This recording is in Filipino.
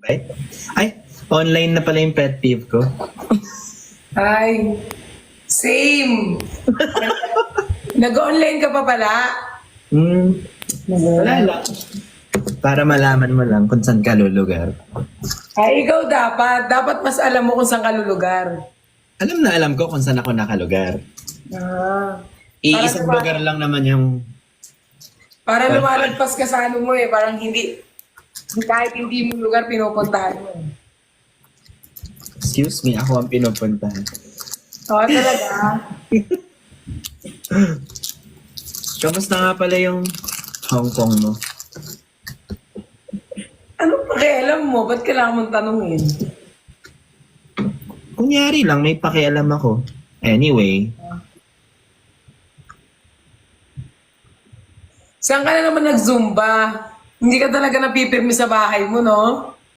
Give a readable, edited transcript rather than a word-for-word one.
Right? Ay, online na pala yung pet peeve ko. Ay, same. Nag-online ka pa pala? Wala lang. Para malaman mo lang kung saan ka lulugar. Ay, ikaw dapat. Dapat mas alam mo kung saan ka lulugar. Alam na alam ko kung saan ako nakalugar. Ah. Iisang lugar lang naman yung... Para lumalagpas ka sa ano mo eh. Parang hindi, kahit hindi mo lugar, pinupuntahan mo. Excuse me, ako ang pinupuntahan. Oo, talaga. Kamusta nga pala yung Hong Kong mo? Anong pakialam mo? Ba't kailangan mong tanungin? Kunyari lang, may pakialam ako. Anyway, Saan ka na naman nag-zumba? Hindi ka talaga napipirmi sa bahay mo, no?